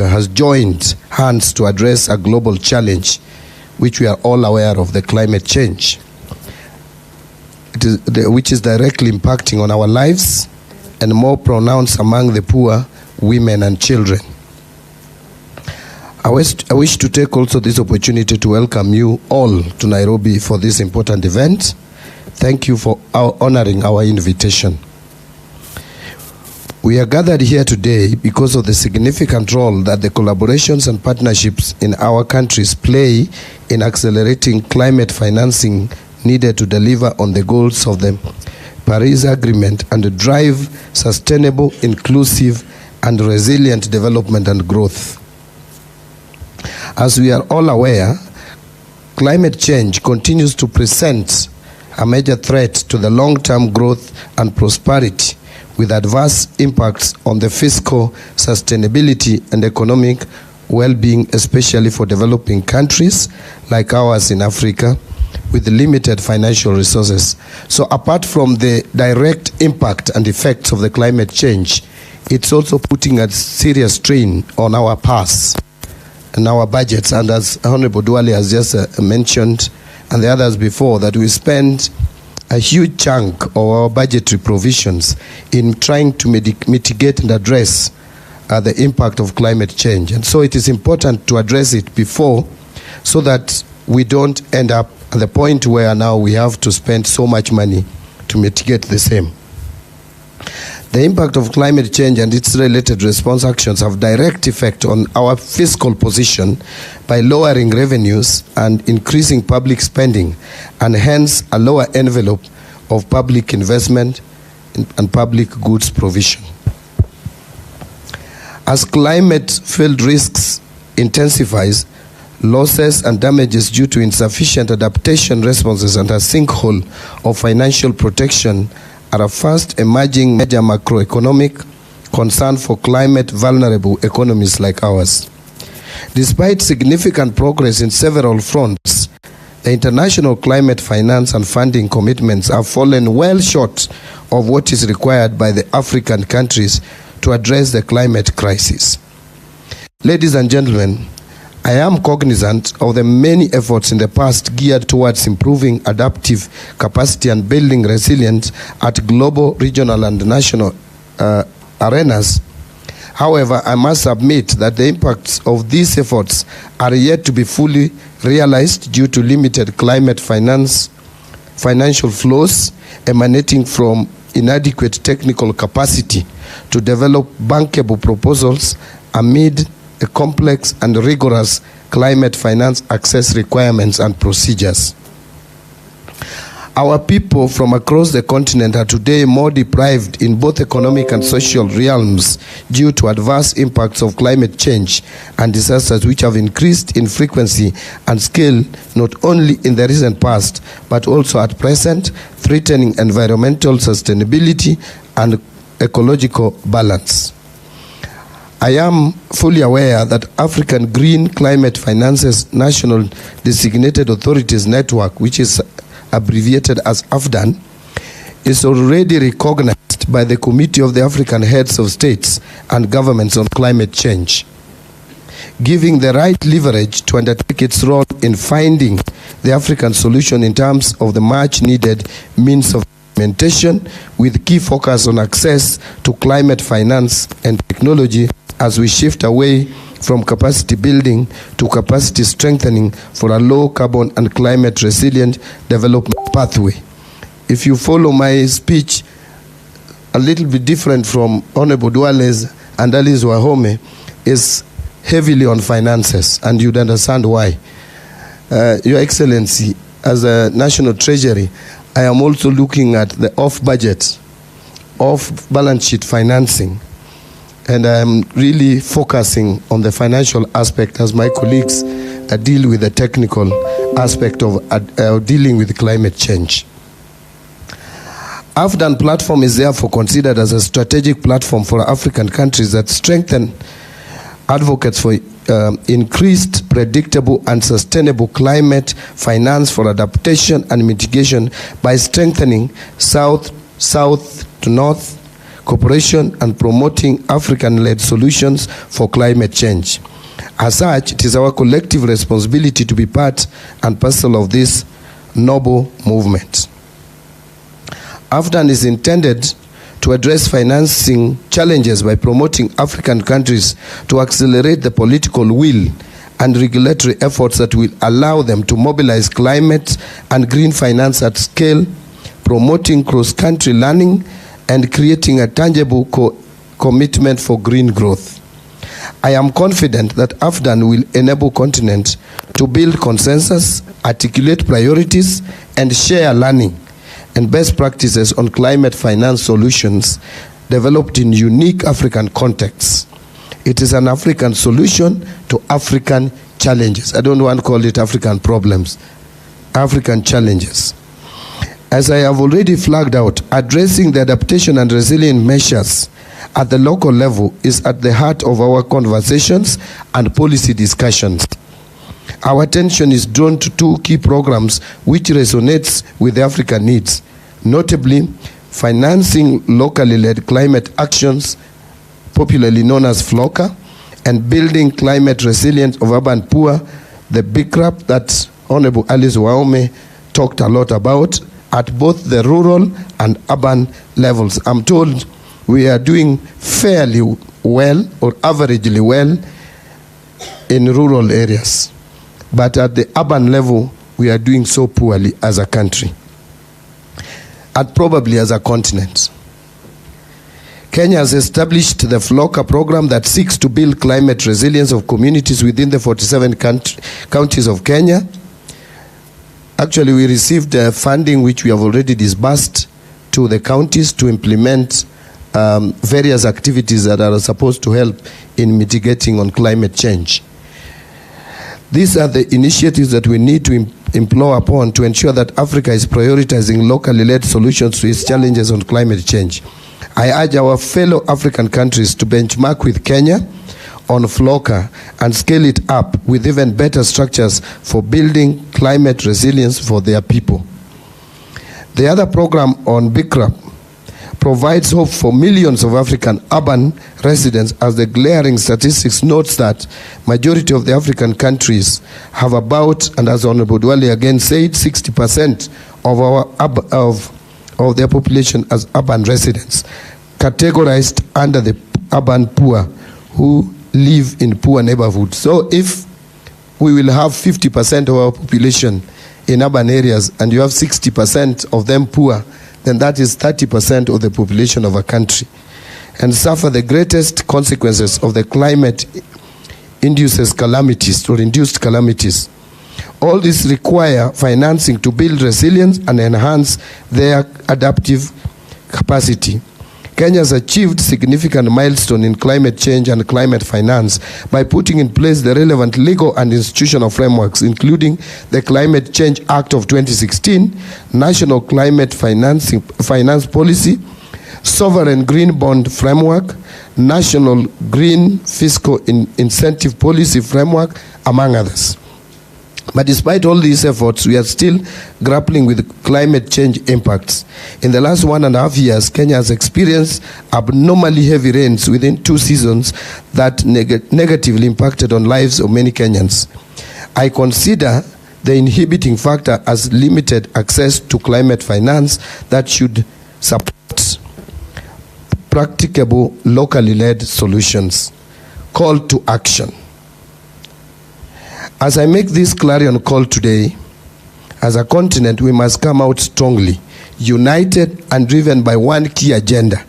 has joined hands to address a global challenge, which we are all aware of, the climate change, which is directly impacting on our lives and more pronounced among the poor, women and children. I wish to take also this opportunity to welcome you all to Nairobi for this important event. Thank you for honoring our invitation. We are gathered here today because of the significant role that the collaborations and partnerships in our countries play in accelerating climate financing needed to deliver on the goals of the Paris Agreement and drive sustainable, inclusive, and resilient development and growth. As we are all aware, climate change continues to present a major threat to the long-term growth and prosperity, with adverse impacts on the fiscal sustainability and economic well-being, especially for developing countries like ours in Africa, with limited financial resources. So apart from the direct impact and effects of the climate change, it's also putting a serious strain on our purse and our budgets. And as Honorable Duale has just mentioned, and the others before, that we spend a huge chunk of our budgetary provisions in trying to mitigate and address the impact of climate change. And so it is important to address it before, so that we don't end up at the point where now we have to spend so much money to mitigate the same. The impact of climate change and its related response actions have direct effect on our fiscal position by lowering revenues and increasing public spending, and hence a lower envelope of public investment and public goods provision. As climate-filled risks intensifies, losses and damages due to insufficient adaptation responses and a sinkhole of financial protection are a fast emerging major macroeconomic concern for climate vulnerable economies like ours. Despite significant progress in several fronts, the international climate finance and funding commitments have fallen well short of what is required by the African countries to address the climate crisis. Ladies and gentlemen, I am cognizant of the many efforts in the past geared towards improving adaptive capacity and building resilience at global, regional, and national arenas. However, I must admit that the impacts of these efforts are yet to be fully realized due to limited climate financial flows emanating from inadequate technical capacity to develop bankable proposals amid a complex and rigorous climate finance access requirements and procedures. Our people from across the continent are today more deprived in both economic and social realms due to adverse impacts of climate change and disasters, which have increased in frequency and scale not only in the recent past but also at present, threatening environmental sustainability and ecological balance. I am fully aware that African Green Climate Finance's National Designated Authorities Network, which is abbreviated as AFDAN, is already recognized by the Committee of the African Heads of States and Governments on Climate Change, giving the right leverage to undertake its role in finding the African solution in terms of the much needed means of implementation, with key focus on access to climate finance and technology as we shift away from capacity building to capacity strengthening for a low carbon and climate resilient development pathway. If you follow my speech, a little bit different from Honorable Duale's and Alice Wahome, is heavily on finances, and you'd understand why. Your Excellency, as a National Treasury, I am also looking at the off-budget, off-balance sheet financing, and I am really focusing on the financial aspect as my colleagues deal with the technical aspect of dealing with climate change. AFDAN platform is therefore considered as a strategic platform for African countries that strengthen advocates for increased, predictable, and sustainable climate finance for adaptation and mitigation by strengthening south to north cooperation, and promoting African-led solutions for climate change. As such, it is our collective responsibility to be part and parcel of this noble movement. AFDAN is intended to address financing challenges by promoting African countries to accelerate the political will and regulatory efforts that will allow them to mobilize climate and green finance at scale, promoting cross-country learning and creating a tangible commitment for green growth. I am confident that AFDAN will enable continent to build consensus, articulate priorities, and share learning and best practices on climate finance solutions developed in unique African contexts. It is an African solution to African challenges. I don't want to call it African problems, African challenges. As I have already flagged out, addressing the adaptation and resilient measures at the local level is at the heart of our conversations and policy discussions. Our attention is drawn to two key programs which resonates with the African needs, notably financing locally led climate actions, popularly known as FLOCA, and building climate resilience of urban poor, the BICRAP that Honorable Alice Waume talked a lot about, at both the rural and urban levels. I'm told we are doing fairly well or averagely well in rural areas. But at the urban level, we are doing so poorly as a country, and probably as a continent. Kenya has established the FLOCA program that seeks to build climate resilience of communities within the 47 counties of Kenya. Actually, we received funding which we have already disbursed to the counties to implement various activities that are supposed to help in mitigating on climate change. These are the initiatives that we need to implore upon to ensure that Africa is prioritizing locally led solutions to its challenges on climate change. I urge our fellow African countries to benchmark with Kenya on FLOCA and scale it up with even better structures for building climate resilience for their people. The other program on BICRAP provides hope for millions of African urban residents, as the glaring statistics notes that majority of the African countries have about, and as Honorable Dwali again said, 60% of their population as urban residents, categorized under the urban poor who live in poor neighborhoods. So if we will have 50% of our population in urban areas and you have 60% of them poor, then that is 30% of the population of a country, and suffer the greatest consequences of the climate induces calamities or induced calamities. All this require financing to build resilience and enhance their adaptive capacity. Kenya has achieved significant milestone in climate change and climate finance by putting in place the relevant legal and institutional frameworks, including the Climate Change Act of 2016, National Climate Finance Policy, Sovereign Green Bond Framework, National Green Fiscal Incentive Policy Framework, among others. But despite all these efforts, we are still grappling with climate change impacts. In the last 1.5 years, Kenya has experienced abnormally heavy rains within 2 seasons that negatively impacted on lives of many Kenyans. I consider the inhibiting factor as limited access to climate finance that should support practicable, locally led solutions. Call to action. As I make this clarion call today, as a continent, we must come out strongly, united and driven by one key agenda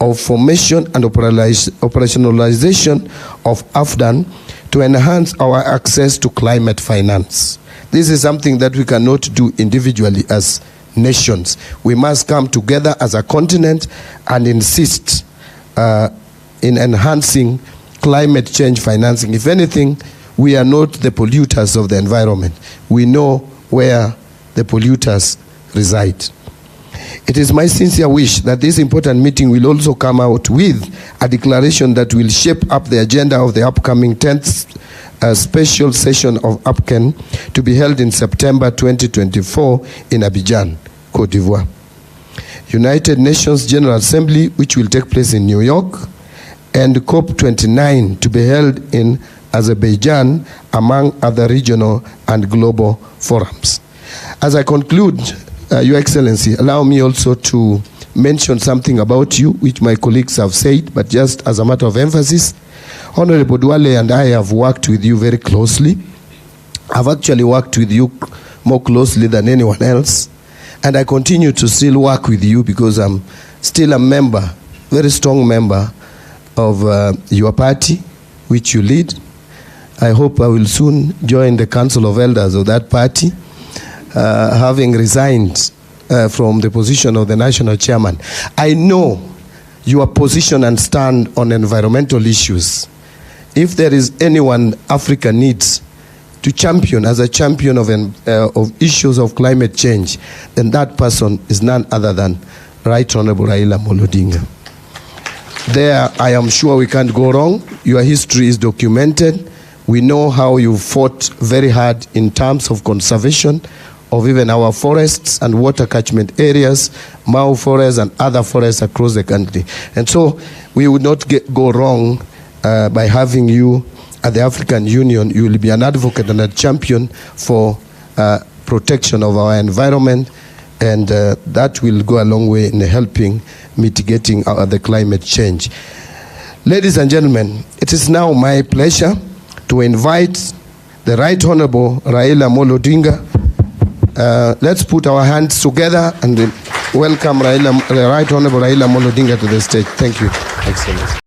of formation and operationalization of AFDAN to enhance our access to climate finance. This is something that we cannot do individually as nations. We must come together as a continent and insist in enhancing climate change financing. If anything, we are not the polluters of the environment. We know where the polluters reside. It is my sincere wish that this important meeting will also come out with a declaration that will shape up the agenda of the upcoming 10th special session of APCAN to be held in September 2024 in Abidjan, Cote d'Ivoire. United Nations General Assembly, which will take place in New York, and COP29 to be held in Azerbaijan, among other regional and global forums. As I conclude, Your Excellency, allow me also to mention something about you, which my colleagues have said, but just as a matter of emphasis. Honorable Duale and I have worked with you very closely. I've actually worked with you more closely than anyone else, and I continue to still work with you because I'm still a member, very strong member of your party, which you lead. I hope I will soon join the Council of Elders of that party, having resigned from the position of the national chairman. I know your position and stand on environmental issues. If there is anyone Africa needs to champion as a champion of issues of climate change, then that person is none other than Right Honorable Raila Amolo Odinga. There, I am sure we can't go wrong. Your history is documented. We know how you fought very hard in terms of conservation of even our forests and water catchment areas, Mau forests and other forests across the country. And so we would not go wrong by having you at the African Union. You will be an advocate and a champion for protection of our environment, and that will go a long way in helping mitigating the climate change. Ladies and gentlemen, it is now my pleasure to invite the Right Honorable Raila Amolo Odinga. Let's put our hands together and welcome Right Honorable Raila Amolo Odinga to the stage. Thank you, Excellency.